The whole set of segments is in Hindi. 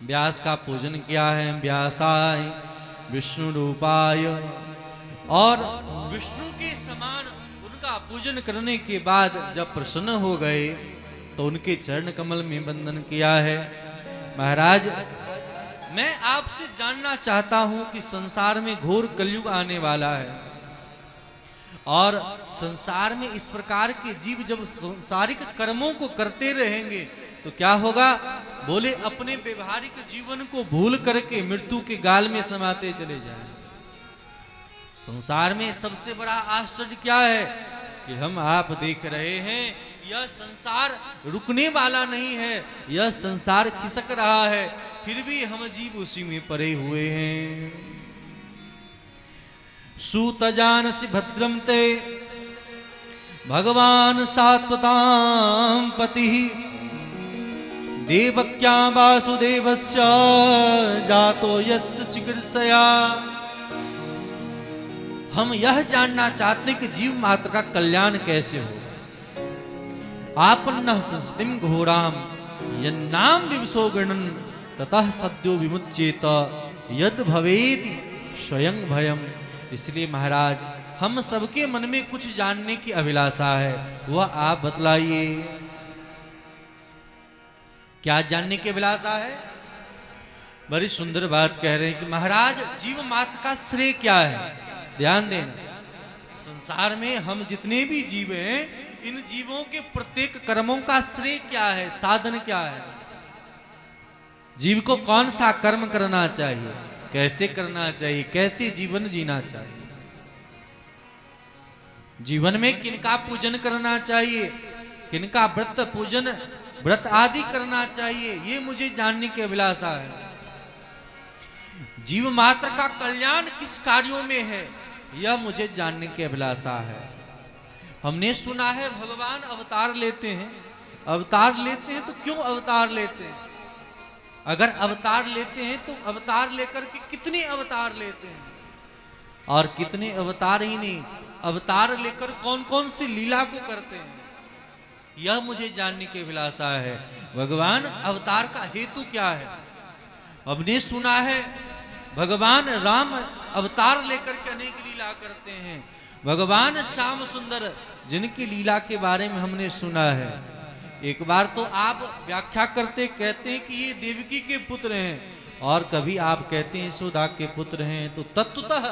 व्यास का पूजन किया है, व्यासाय विष्णु रूपाय, और विष्णु के समान उनका पूजन करने के बाद जब प्रसन्न हो गए तो उनके चरण कमल में वंदन किया है। महाराज, मैं आपसे जानना चाहता हूं कि संसार में घोर कलयुग आने वाला है और संसार में इस प्रकार के जीव जब सांसारिक कर्मों को करते रहेंगे तो क्या होगा? बोले अपने व्यवहारिक जीवन को भूल करके मृत्यु के गाल में समाते चले जाएं। संसार में सबसे बड़ा आश्चर्य क्या है कि हम आप देख रहे हैं, यह संसार रुकने वाला नहीं है, यह संसार खिसक रहा है, फिर भी हम जीव उसी में पड़े हुए हैं। सूत जानसि भद्रम ते भगवान सात्वतां पति, देवक्या वासुदेवस्य जातो यस्य चिकीर्षया। हम यह जानना चाहते कि जीव मात्र का कल्याण कैसे हो। आपन्नः संस्थितिं घोराम यन्नाम विवशो गणन ततः सद्यो विमुच्येत यद भवेति स्वयं भयम। इसलिए महाराज, हम सबके मन में कुछ जानने की अभिलाषा है, वह आप बतलाइए। क्या जानने की अभिलाषा है? बड़ी सुंदर बात कह रहे हैं कि महाराज, जीव मात्र का श्रेय क्या है। ध्यान देना, संसार में हम जितने भी जीव हैं, इन जीवों के प्रत्येक कर्मों का श्रेय क्या है, साधन क्या है। जीव को कौन सा कर्म करना चाहिए, कैसे करना चाहिए, कैसे जीवन जीना चाहिए, जीवन में किनका पूजन करना चाहिए, किनका व्रत पूजन व्रत आदि करना चाहिए, ये मुझे जानने की अभिलाषा है। जीव मात्र का कल्याण किस कार्यों में है, यह मुझे जानने की अभिलाषा है। हमने सुना है भगवान अवतार लेते हैं। अवतार लेते हैं तो क्यों अवतार लेते हैं? अगर अवतार लेते हैं तो अवतार लेकर के कितने अवतार लेते हैं, और कितने अवतार ही नहीं, अवतार लेकर कौन कौन सी लीला को करते हैं, यह मुझे जानने की अभिलाषा है। भगवान अवतार का हेतु क्या है? हमने सुना है भगवान राम अवतार लेकर के अनेक लीला करते हैं। भगवान श्याम सुंदर, जिनकी लीला के बारे में हमने सुना है। एक बार तो आप व्याख्या करते कहते हैं कि ये देवकी के पुत्र हैं, और कभी आप कहते हैं यशोदा के पुत्र हैं। तो तत्वतः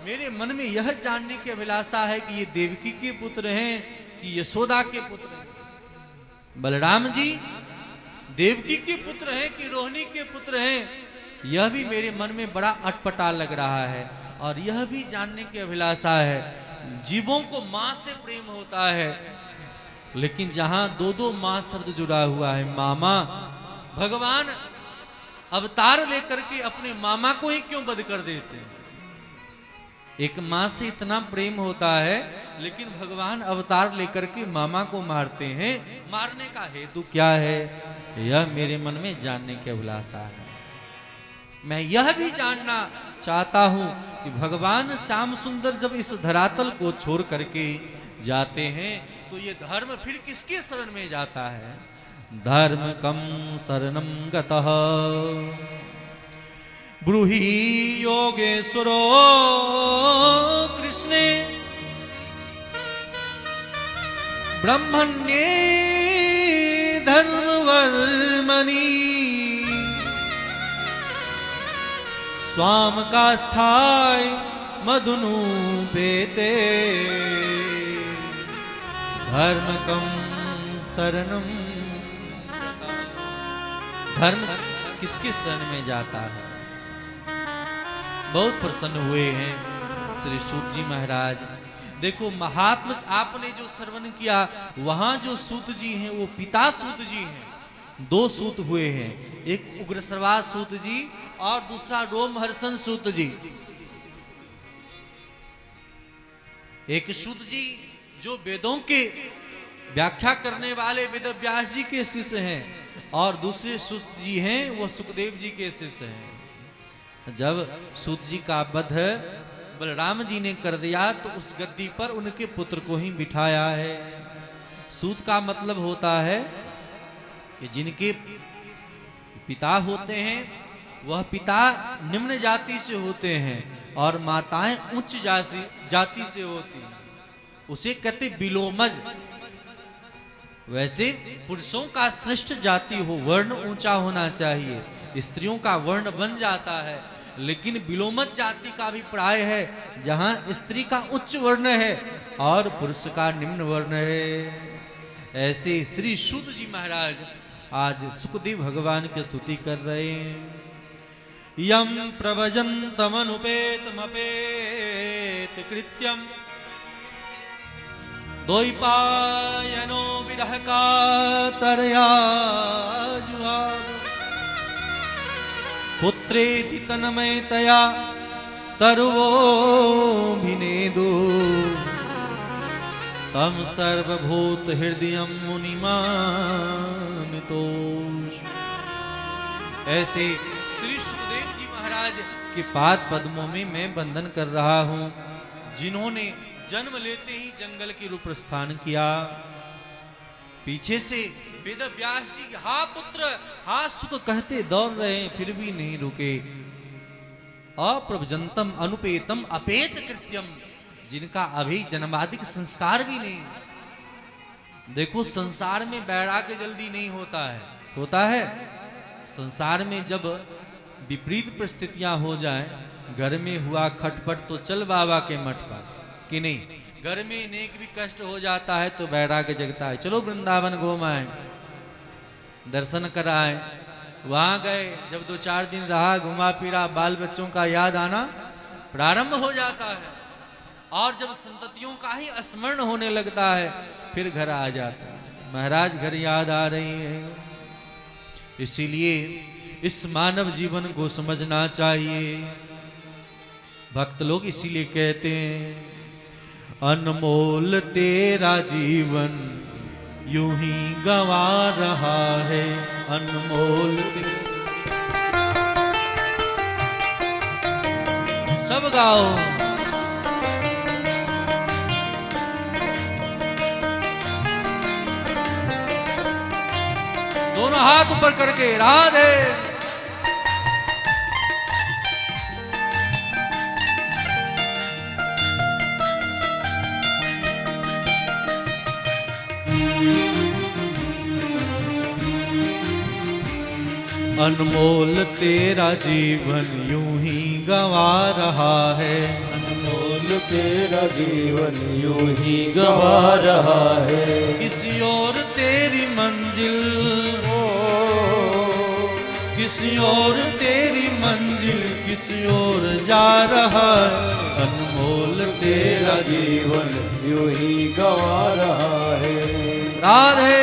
मेरे मन में यह जानने की अभिलाषा है कि ये देवकी के पुत्र हैं कि यशोदा के पुत्र हैं। बलराम जी देवकी के पुत्र हैं कि रोहिणी के पुत्र हैं, यह भी मेरे मन में बड़ा अटपटा लग रहा है। और यह भी जानने की अभिलाषा है, जीवों को मां से प्रेम होता है, लेकिन जहां दो दो मां शब्द जुड़ा हुआ है, मामा, भगवान अवतार लेकर के अपने मामा को ही क्यों वध कर देते हैं? एक मां से इतना प्रेम होता है, लेकिन भगवान अवतार लेकर के मामा को मारते हैं। मारने का हेतु क्या है, यह मेरे मन में जानने की अभिलाषा है। मैं यह भी जानना चाहता हूं कि भगवान श्याम सुंदर जब इस धरातल को छोड़ करके जाते हैं तो ये धर्म फिर किसके शरण में जाता है? धर्म कम शरणम गतः ब्रूहि योगेश्वरो कृष्णे ब्रह्मण्ये धर्मवर्मणि स्वाम काष्ठाय मधुनूपेते धर्मकं शरणम। धर्म किसके शरण में जाता है? बहुत प्रसन्न हुए हैं श्री सूत जी महाराज। देखो महात्मा, आपने जो श्रवण किया, वहां जो सूत जी हैं वो पिता सूत जी हैं। दो सूत हुए हैं, एक उग्रश्रवा सूत जी और दूसरा रोमहर्षण सूत जी। एक सूत जी जो वेदों के व्याख्या करने वाले वेद व्यास जी के शिष्य हैं, और दूसरे सूत जी हैं वो सुखदेव जी के शिष्य हैं। जब सूत जी का वध बलराम जी ने कर दिया तो उस गद्दी पर उनके पुत्र को ही बिठाया है। सूत का मतलब होता है कि जिनके पिता होते हैं वह पिता निम्न जाति से होते हैं और माताएं उच्च जाति से होती हैं, उसे कहते विलोमज। वैसे पुरुषों का श्रेष्ठ जाति हो, वर्ण ऊंचा होना चाहिए, स्त्रियों का वर्ण बन जाता है, लेकिन विलोमज जाति का अभिप्राय है जहां स्त्री का उच्च वर्ण है और पुरुष का निम्न वर्ण है। ऐसे श्री सूत जी महाराज आज सुखदेव भगवान की स्तुति कर रहे हैं। यम प्रवजन्तमनुपेतमपेत कृत्यम द्वैपायनो विरह कातरया जुहाव पुत्रेति तन्मयतया तरुवोऽभिनेदु तम सर्वभूत हृदयं मुनिमानितोष। ऐसे श्री सुखदेव जी महाराज के पाद पद्मों में मैं वंदन कर रहा हूं, जिन्होंने जन्म लेते ही जंगल की रूप प्रस्थान किया। पीछे से वेद व्यास जी हा पुत्र हा सुख कहते दौड़ रहे हैं, फिर भी नहीं रुके। अप्रवजंतम अनुपेतम अपेत कृत्यम, जिनका अभी जन्मादिक संस्कार भी नहीं। देखो संसार में वैराग्य जल्दी नहीं होता है, होता है संसार में जब विपरीत परिस्थितियां हो जाएं, घर में हुआ खटपट तो चल बाबा के मठ पर, कि नहीं, घर में नेक भी कष्ट हो जाता है तो वैराग्य जगता है, चलो वृंदावन घूमाएं, दर्शन कराएं। वहां गए, जब 2-4 दिन रहा, घुमा फिरा, बाल बच्चों का याद आना प्रारंभ हो जाता है, और जब संततियों का ही स्मरण होने लगता है फिर घर आ जाता है, महाराज घर याद आ रही है। इसीलिए इस मानव जीवन को समझना चाहिए। भक्त लोग इसीलिए कहते हैं अनमोल तेरा जीवन यूं ही गंवा रहा है, अनमोल सब गाओ। दोनों हाथ ऊपर करके राधे। अनमोल तेरा जीवन यूं ही गंवा रहा है, अनमोल तेरा जीवन यूं ही गंवा रहा है। किसी और तेरी मंजिल, किसी और तेरी मंजिल किसी और जा रहा है, अनमोल तेरा जीवन यूं ही गंवा रहा है। राधे।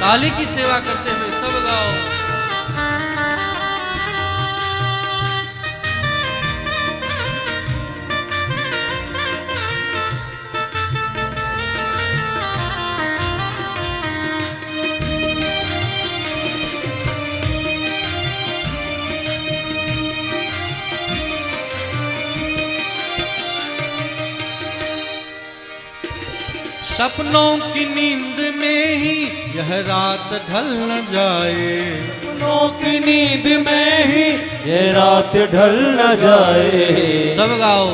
ताली की सेवा करते हुए सब गाओ। सपनों की नींद में ही यह रात ढल न जाए, सपनों की नींद में ही यह रात ढल न जाए। सब गाओ।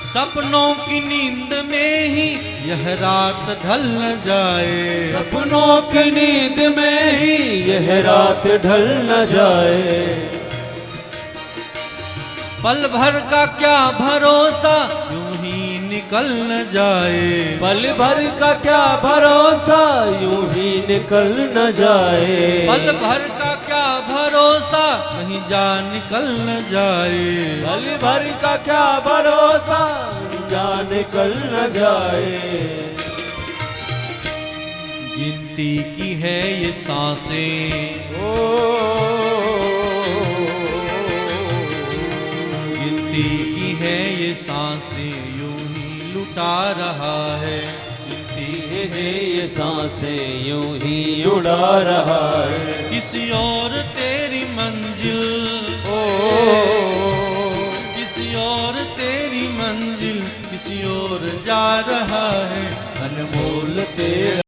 सपनों की नींद में ही यह रात ढल न जाए, सपनों की नींद में ही यह रात ढल न जाए। पल भर का क्या भरोसा यूं ही निकल न जाए, पल भर का क्या भरोसा यूं ही निकल न जाए। पल भर का क्या भरोसा कहीं जा निकल न जाए, पल भर का क्या भरोसा जा निकल न जाए। गिनती की है ये सांसें, गिनती की है ये सांसें यूं ही लुटा रहा है, गिनती है ये सांसें यूं ही उड़ा रहा है। किसी और तेरी मंजिल, किसी और तेरी मंजिल दिल किसी और जा रहा है, अनमोल तेरा